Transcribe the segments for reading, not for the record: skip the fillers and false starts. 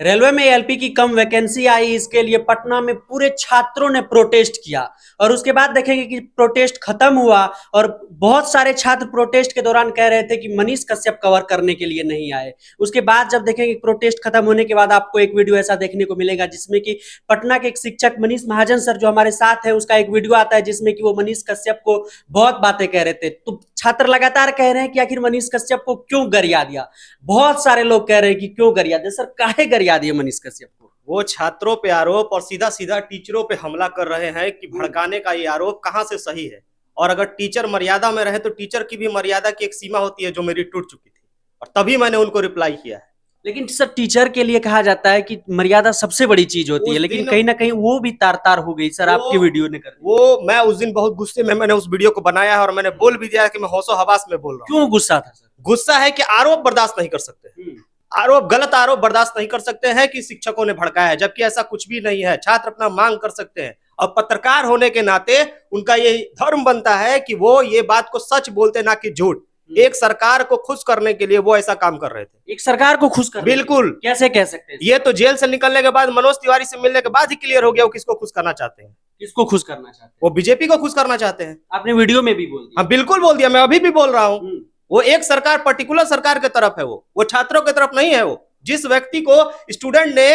Railway में LP की कम vacancy आई, इसके लिए पटना में पूरे छात्रों ने प्रोटेस्ट किया और उसके बाद देखेंगे कि प्रोटेस्ट खत्म हुआ और बहुत सारे छात्र प्रोटेस्ट के दौरान कह रहे थे कि मनीष कश्यप कवर करने के लिए नहीं आए। उसके बाद जब देखेंगे प्रोटेस्ट खत्म होने के बाद आपको एक वीडियो ऐसा देखने को मिलेगा जिसमें कि पटना के एक शिक्षक मनीष महाजन सर जो हमारे साथ है, उसका एक वीडियो आता है जिसमें कि वो मनीष कश्यप को बहुत बातें कह रहे थे। तो छात्र लगातार कह रहे हैं कि आखिर मनीष कश्यप को क्यों गरिया दिया। बहुत सारे लोग कह रहे हैं कि क्यों गरिया दिया, सर काहे गरिया दिए मनीष कश्यप को? वो छात्रों पे आरोप और सीधा सीधा टीचरों पे हमला कर रहे हैं कि भड़काने का ये आरोप कहां से सही है। और अगर टीचर मर्यादा में रहे तो टीचर की भी मर्यादा की एक सीमा होती है जो मेरी टूट चुकी थी, और तभी मैंने उनको रिप्लाई किया है। लेकिन सर टीचर के लिए कहा जाता है कि मर्यादा सबसे बड़ी चीज होती है, लेकिन कहीं ना कहीं वो भी तार तार हो गई सर आपकी वीडियो ने कर। वो मैं उस दिन बहुत गुस्से में मैंने उस वीडियो को बनाया है और मैंने बोल भी दिया कि मैं होशो हवास में बोल रहा हूँ। क्यों गुस्सा था सर? गुस्सा है कि आरोप बर्दाश्त नहीं कर सकते, आरोप गलत आरोप बर्दाश्त नहीं कर सकते हैं कि शिक्षकों ने भड़काया है, जबकि ऐसा कुछ भी नहीं है। छात्र अपना मांग कर सकते हैं और पत्रकार होने के नाते उनका ये धर्म बनता है कि वो ये बात को सच बोलते ना कि झूठ। एक सरकार को खुश करने के लिए वो ऐसा काम कर रहे थे। एक सरकार को खुश कर? बिल्कुल। कैसे कह सकते हैं? ये तो जेल से निकलने के बाद मनोज तिवारी से मिलने के बाद ही क्लियर हो गया वो किसको खुश करना चाहते हैं। किसको खुश करना चाहते हैं? वो बीजेपी को खुश करना चाहते हैं। आपने वीडियो में भी बोल दिया। हाँ बिल्कुल बोल दिया, मैं अभी भी बोल रहा हूँ। वो एक सरकार पर्टिकुलर सरकार की तरफ है, वो छात्रों की तरफ नहीं है। वो जिस व्यक्ति को स्टूडेंट ने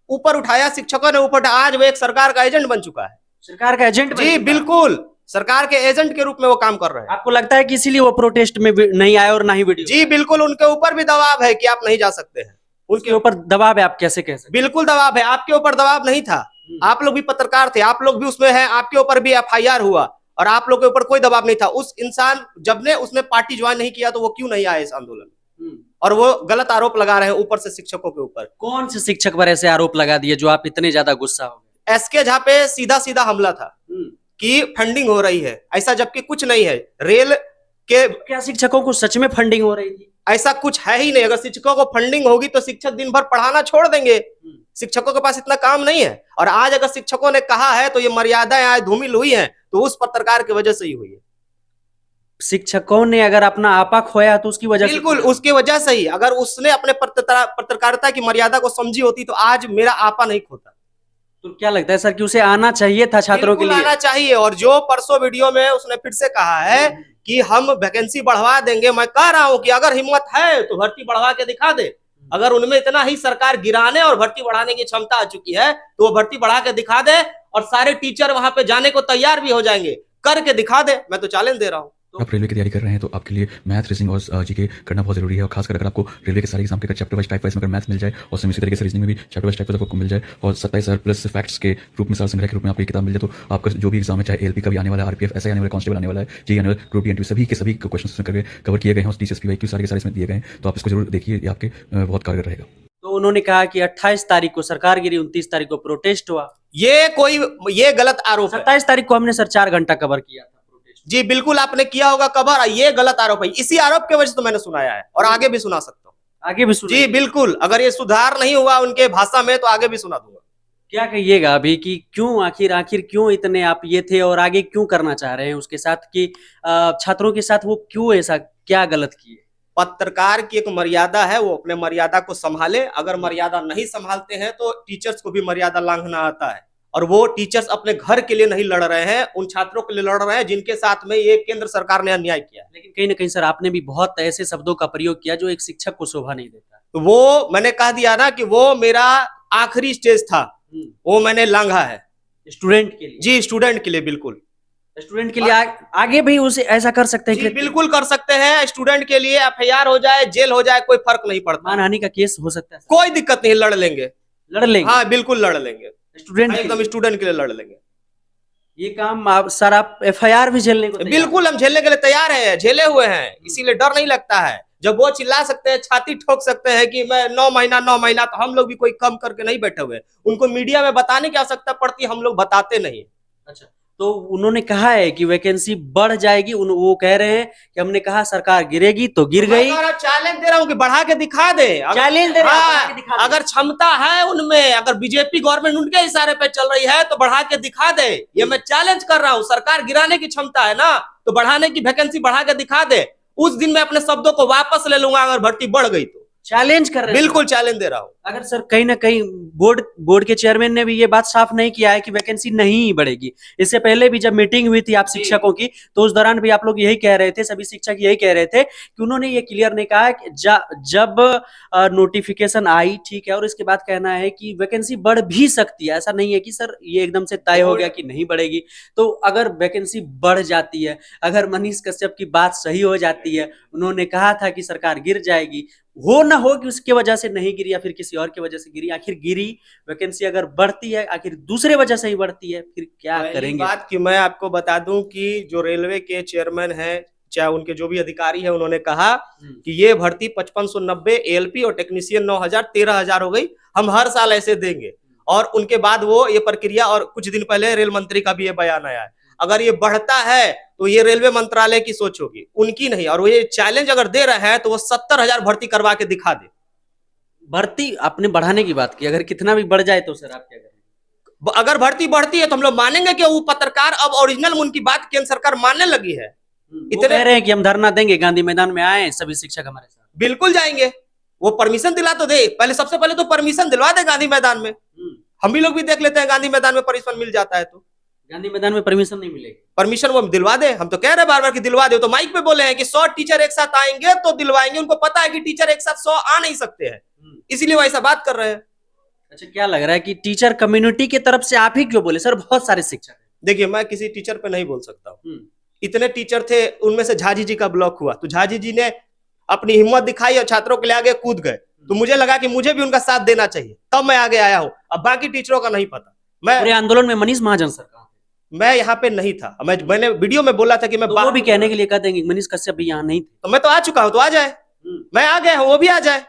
ऊपर उठाया, शिक्षकों ने ऊपर, आज वो एक सरकार का एजेंट बन चुका है। सरकार का एजेंट? जी बिल्कुल, सरकार के एजेंट के रूप में वो काम कर रहे हैं। आपको लगता है कि इसीलिए वो प्रोटेस्ट में नहीं आए और ना ही वीडियो? जी बिल्कुल, उनके ऊपर भी दबाव है कि आप नहीं जा सकते हैं। उनके ऊपर दबाव है, आप कैसे कह सकते हैं? बिल्कुल दबाव है। आपके ऊपर दबाव नहीं था, आप लोग भी पत्रकार थे, आप लोग भी उसमें हैं, आपके ऊपर भी एफआईआर हुआ और आप लोग के ऊपर कोई दबाव नहीं था। उस इंसान जब ने उसने पार्टी ज्वाइन नहीं किया तो वो क्यों नहीं आया इस आंदोलन में? और वो गलत आरोप लगा रहे हैं ऊपर से शिक्षकों के ऊपर। कौन से शिक्षक पर ऐसे आरोप लगा दिए जो आप इतने ज्यादा गुस्सा हो गए? एसके झा पे सीधा सीधा हमला था कि फंडिंग हो रही है, ऐसा जबकि कुछ नहीं है। रेल के क्या शिक्षकों को सच में फंडिंग हो रही थी? ऐसा कुछ है ही नहीं। अगर शिक्षकों को फंडिंग होगी तो शिक्षक दिन भर पढ़ाना छोड़ देंगे। शिक्षकों के पास इतना काम नहीं है। और आज अगर शिक्षकों ने कहा है तो ये मर्यादाएं आज धूमिल हुई हैं तो उस पत्रकार की वजह से ही हुई है। शिक्षकों ने अगर अपना आपा खोया तो उसकी वजह से? बिल्कुल उसकी वजह से ही। अगर उसने अपने पत्रकारिता की मर्यादा को समझी होती तो आज मेरा आपा नहीं खोता। तो क्या लगता है सर कि उसे आना चाहिए था छात्रों के लिए? आना चाहिए। और जो परसों वीडियो में उसने फिर से कहा है कि हम वैकेंसी बढ़वा देंगे, मैं कह रहा हूं कि अगर हिम्मत है तो भर्ती बढ़वा के दिखा दे। अगर उनमें इतना ही सरकार गिराने और भर्ती बढ़ाने की क्षमता आ चुकी है तो वो भर्ती बढ़ा के दिखा दे और सारे टीचर वहां पे जाने को तैयार भी हो जाएंगे। करके दिखा दे, मैं तो चैलेंज दे रहा हूँ। आप रेलवे की तैयारी कर रहे हैं तो आपके लिए मैथ, रीजनिंग और जीके करना बहुत जरूरी है। और खासकर अगर आपको रेलवे के सारे एग्जाम के चैप्टर वाइज टाइप वाइज में अगर मैथ मिल जाए और इसी तरीके से रीजनिंग में भी चैप्टर वाइज टाइप वाइज आपको मिल जाए और 27 प्लस फैक्ट्स के रूप में, सार संग्रह के रूप में आपको किताब मिल जाए तो आपका जो भी एग्जाम है, चाहे एलपी का भी आने वाला है, आरपीएफ ऐसा आने वाला, कांस्टेबल आने वाला है, जी आने वाला, ग्रुप डी एनटी, सभी के सभी क्वेश्चन करके कवर किए गए हैं। टीचर्स की सारे के सारे इसमें दिए गए हैं, तो आप इसको जरूर देखिए, आपके बहुत कारगर रहेगा। तो उन्होंने कहा कि 28 तारीख को सरकार गिरी, 29 तारीख को प्रोटेस्ट हुआ। ये गलत आरोप है। 27 तारीख को हमने सर 4 घंटा कवर किया था प्रोटेस्ट। जी बिल्कुल आपने किया होगा कवर। ये गलत आरोप है। इसी आरोप की वजह से तो मैंने सुनाया है और आगे भी सुना सकता हूँ। आगे भी सुना? जी बिल्कुल, अगर ये सुधार नहीं हुआ उनके भाषा में तो आगे भी सुना दूंगा। क्या कहिएगा अभी कि क्यों आखिर क्यों इतने आप ये थे और आगे क्यों करना चाह रहे हैं उसके साथ कि छात्रों के साथ वो क्यों ऐसा क्या गलत किए? पत्रकार की एक मर्यादा है, वो अपने मर्यादा को संभाले। अगर मर्यादा नहीं संभालते हैं तो टीचर्स को भी मर्यादा लांघना आता है। और वो टीचर्स अपने घर के लिए नहीं लड़ रहे हैं, उन छात्रों के लिए लड़ रहे हैं जिनके साथ में ये केंद्र सरकार ने अन्याय किया। लेकिन कहीं ना कहीं सर आपने भी बहुत ऐसे शब्दों का प्रयोग किया जो एक शिक्षक को शोभा नहीं देता। तो वो मैंने कह दिया ना कि वो मेरा आखिरी स्टेज था, वो मैंने लांघा है स्टूडेंट के लिए। जी स्टूडेंट के लिए, बिल्कुल स्टूडेंट के लिए आगे भी उसे ऐसा कर सकते हैं? बिल्कुल कर सकते हैं। स्टूडेंट के लिए एफआईआर हो जाए, जेल हो जाए, कोई फर्क नहीं पड़ता। मानहानि का केस हो सकता है? कोई दिक्कत नहीं, लड़ लेंगे। लड़ लेंगे? हाँ बिल्कुल लड़ लेंगे। स्टूडेंट एकदम स्टूडेंट के लिए लड़ लेंगे। ये काम सर आप एफआईआर भी झेलने को? बिल्कुल हम झेलने के लिए तैयार है, झेले हुए हैं, इसीलिए डर नहीं लगता है। जब वो चिल्ला सकते हैं, छाती ठोक सकते हैं कि मैं 9 महीना, तो हम लोग भी कोई कम करके नहीं बैठे हुए। उनको मीडिया में बताने की आवश्यकता पड़ती है, हम लोग बताते नहीं। अच्छा, तो उन्होंने कहा है कि वैकेंसी बढ़ जाएगी। वो कह रहे हैं कि हमने कहा सरकार गिरेगी तो गिर गई। चैलेंज दे रहा हूँ कि बढ़ा के दिखा दे। चैलेंज दे रहा हूं, अगर क्षमता है उनमें, अगर बीजेपी गवर्नमेंट उनके इशारे पे चल रही है तो बढ़ा के दिखा दे। ये मैं चैलेंज कर रहा हूँ। सरकार गिराने की क्षमता है ना, तो बढ़ाने की वैकेंसी बढ़ा के दिखा दे। उस दिन मैं अपने शब्दों को वापस ले लूंगा अगर भर्ती बढ़ गई तो। चैलेंज कर रहे हैं? बिल्कुल चैलेंज दे रहा हूँ। अगर सर कहीं ना कहीं बोर्ड के चेयरमैन ने भी ये बात साफ नहीं किया है कि वैकेंसी नहीं बढ़ेगी। इससे पहले भी जब मीटिंग हुई थी आप शिक्षकों की, तो उस दौरान भी आप लोग यही कह रहे थे, सभी शिक्षक यही कह रहे थे कि उन्होंने ये क्लियर नहीं कहा कि जब नोटिफिकेशन आई, ठीक है, और इसके बाद कहना है कि वैकेंसी बढ़ भी सकती है। ऐसा नहीं है कि सर ये एकदम से तय हो गया कि नहीं बढ़ेगी। तो अगर वैकेंसी बढ़ जाती है, अगर मनीष कश्यप की बात सही हो जाती है, उन्होंने कहा था कि सरकार गिर जाएगी, हो ना हो कि उसके वजह से नहीं गिरी या फिर किसी और की वजह से गिरी, आखिर गिरी, वैकेंसी अगर बढ़ती है आखिर दूसरे वजह से ही बढ़ती है, फिर क्या करेंगे? बात कि मैं आपको बता दूं कि जो रेलवे के चेयरमैन हैं, चाहे उनके जो भी अधिकारी है, उन्होंने कहा कि ये भर्ती 5590 एएलपी और टेक्नीशियन 9000 13000 हो गई, हम हर साल ऐसे देंगे। और उनके बाद वो ये प्रक्रिया, और कुछ दिन पहले रेल मंत्री का भी ये बयान आया है, अगर ये बढ़ता है तो ये रेलवे मंत्रालय की सोच होगी, उनकी नहीं। और वो ये चैलेंज अगर दे रहे हैं तो वो 70,000 भर्ती करवा के दिखा दे। भर्ती आपने बढ़ाने की बात की, अगर कितना भी बढ़ जाए तो सर आप क्या करेंगे? अगर भर्ती बढ़ती है तो हम लोग मानेंगे कि वो पत्रकार अब ओरिजिनल उनकी बात केंद्र सरकार मानने लगी है। इतने कह रहे हैं कि हम धरना देंगे, गांधी मैदान में आए सभी शिक्षक हमारे साथ। बिल्कुल जाएंगे, वो परमिशन दिला तो दे, पहले सबसे पहले तो परमिशन दिलवा दे गांधी मैदान में। हम भी लोग भी देख लेते हैं गांधी मैदान में परमिशन मिल जाता है तो। गांधी मैदान में परमिशन नहीं मिलेगी, परमिशन वो दिलवा दे, हम तो कह रहे हैं बार बार कि दिलवा दे। तो माइक पे बोले हैं कि 100 टीचर एक साथ आएंगे तो दिलवाएंगे, उनको पता है कि टीचर एक साथ 100 आ नहीं सकते हैं, इसीलिए वो ऐसा बात कर रहे हैं। अच्छा, क्या लग रहा है कि टीचर कम्युनिटी की तरफ से आप ही क्यों बोले सर? बहुत सारे शिक्षक हैं। देखिए, मैं किसी टीचर पे नहीं बोल सकता हूँ, इतने टीचर थे, उनमें से झाजी जी का ब्लॉक हुआ तो झाजी जी ने अपनी हिम्मत दिखाई और छात्रों के लिए आगे कूद गए, तो मुझे लगा कि मुझे भी उनका साथ देना चाहिए, तब मैं आगे आया हूँ। अब बाकी टीचरों का नहीं पता। पूरे आंदोलन में मनीष महाजन सर कहाँ थे? मैं यहाँ पे नहीं था, मैंने वीडियो में बोला था कि मैं तो वो भी कहने के लिए कहते हैं कि मनीष कश्यप भी यहाँ नहीं थे। तो मैं तो आ चुका हूँ, तो आ जाए, मैं आ गया हूँ, वो भी आ जाए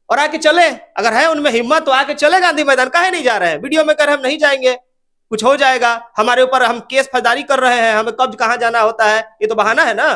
और आके चले। अगर है उनमें हिम्मत तो आके चले गांधी मैदान, काहे नहीं जा रहे हैं? वीडियो में कर हम नहीं जाएंगे, कुछ हो जाएगा हमारे ऊपर, हम केस फौजदारी कर रहे हैं, हमें कब कहाँ जाना होता है, ये तो बहाना है ना।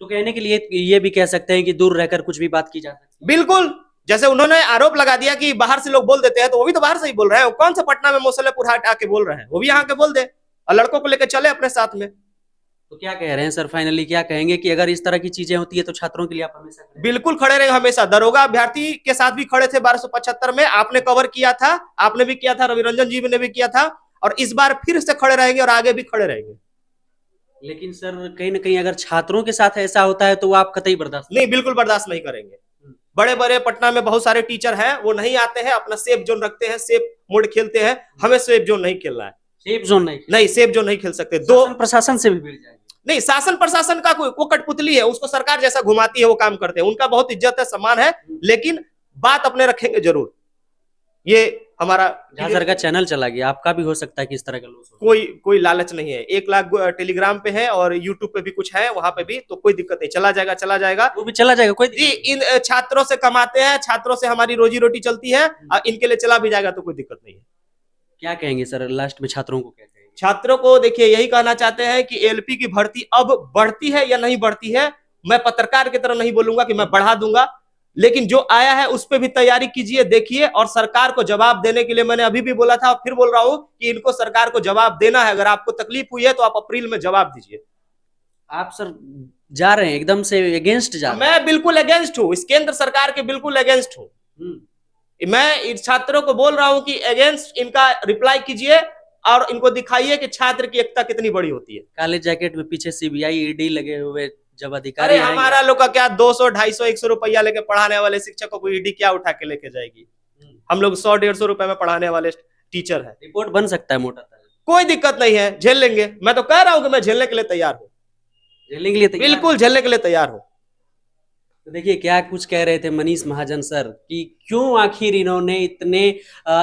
तो कहने के लिए ये भी कह सकते हैं कि दूर रहकर कुछ भी बात की जा सकती है। बिल्कुल, जैसे उन्होंने आरोप लगा दिया कि बाहर से लोग बोल देते हैं, तो वो भी तो बाहर से ही बोल रहे हैं। कौन सा पटना में मुसल्लेपुर हाट आके बोल रहे हैं, वो भी यहाँ के बोल दे और लड़कों को लेकर चले अपने साथ में। तो क्या कह रहे हैं सर, फाइनली क्या कहेंगे कि अगर इस तरह की चीजें होती है तो छात्रों के लिए आप हमेशा खड़े? बिल्कुल खड़े रहेंगे हमेशा। दरोगा अभ्यर्थी के साथ भी खड़े थे 1275 में, आपने कवर किया था, आपने भी किया था, रवि रंजन जी ने भी किया था, और इस बार फिर से खड़े रहेंगे और आगे भी खड़े रहेंगे। लेकिन सर कहीं ना कहीं अगर छात्रों के साथ ऐसा होता है तो वो आप कतई बर्दाश्त नहीं, बिल्कुल बर्दाश्त नहीं करेंगे। बड़े बड़े पटना में बहुत सारे टीचर हैं, वो नहीं आते हैं, अपना सेफ जोन रखते हैं, सेफ मोड खेलते हैं। हमें सेफ जोन नहीं खेलना है, सेफ जोन नहीं, सेफ जोन नहीं खेल सकते। दो प्रशासन से भी भिड़ जाएंगे। नहीं, शासन प्रशासन का कोई वो कठपुतली है, उसको सरकार जैसा घुमाती है वो काम करते हैं, उनका बहुत इज्जत है, सम्मान है, लेकिन बात अपने रखेंगे जरूर। ये हमारा सर का चैनल चला गया, आपका भी हो सकता है कि इस तरह का लॉस हो। कोई लालच नहीं है। 1 लाख टेलीग्राम पे है और यूट्यूब पे भी कुछ है, वहां पे भी, तो कोई दिक्कत नहीं, चला जाएगा वो भी चला जाएगा, कोई जी। इन छात्रों से कमाते हैं, छात्रों से हमारी रोजी रोटी चलती है, और इनके लिए चला भी जाएगा तो कोई दिक्कत नहीं है। क्या कहेंगे सर लास्ट में छात्रों को? क्या कहेंगे छात्रों को? देखिए, यही कहना चाहते हैं कि एलपी की भर्ती अब बढ़ती है या नहीं बढ़ती है, मैं पत्रकार की तरह नहीं बोलूंगा कि मैं बढ़ा दूंगा, लेकिन जो आया है उस पर भी तैयारी कीजिए, देखिए, और सरकार को जवाब देने के लिए मैंने अभी भी बोला था और फिर बोल रहा हूं कि इनको सरकार को जवाब देना है। अगर आपको तकलीफ हुई है तो आप अप्रैल में जवाब दीजिए। आप सर जा रहे हैं एकदम से अगेंस्ट जा रहे हैं? मैं बिल्कुल अगेंस्ट हूं, इस केंद्र सरकार के बिल्कुल अगेंस्ट हूं। मैं इन छात्रों को बोल रहा हूं कि अगेंस्ट इनका रिप्लाई कीजिए और इनको दिखाइए कि छात्र की एकता कितनी बड़ी होती है। काले जैकेट में पीछे सीबीआई ईडी लगे हुए जब अधिकारी, अरे हमारा लोग का क्या 200 250 100 रुपया लेके पढ़ाने वाले शिक्षकों को ईडी क्या उठा के लेके जाएगी? हम लोग 100 150 रुपए में पढ़ाने वाले टीचर है। रिपोर्ट बन सकता है मोटा ताजा, कोई दिक्कत नहीं है, झेल लेंगे। मैं तो कह रहा हूं कि मैं झेलने के लिए तैयार हूं, झेलने के लिए तैयार? बिल्कुल झेलने के लिए तैयार हूं। तो देखिए क्या कुछ कह रहे थे मनीष महाजन सर कि क्यों आखिर इन्होंने इतने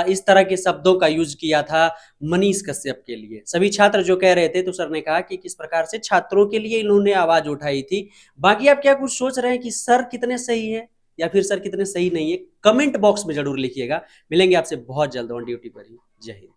इस तरह के शब्दों का यूज किया था मनीष कश्यप के लिए। सभी छात्र जो कह रहे थे तो सर ने कहा कि किस प्रकार से छात्रों के लिए इन्होंने आवाज उठाई थी। बाकी आप क्या कुछ सोच रहे हैं कि सर कितने सही है या फिर सर कितने सही नहीं है, कमेंट बॉक्स में जरूर लिखिएगा। मिलेंगे आपसे बहुत जल्द ऑन ड्यूटी पर ही। जय हिंद।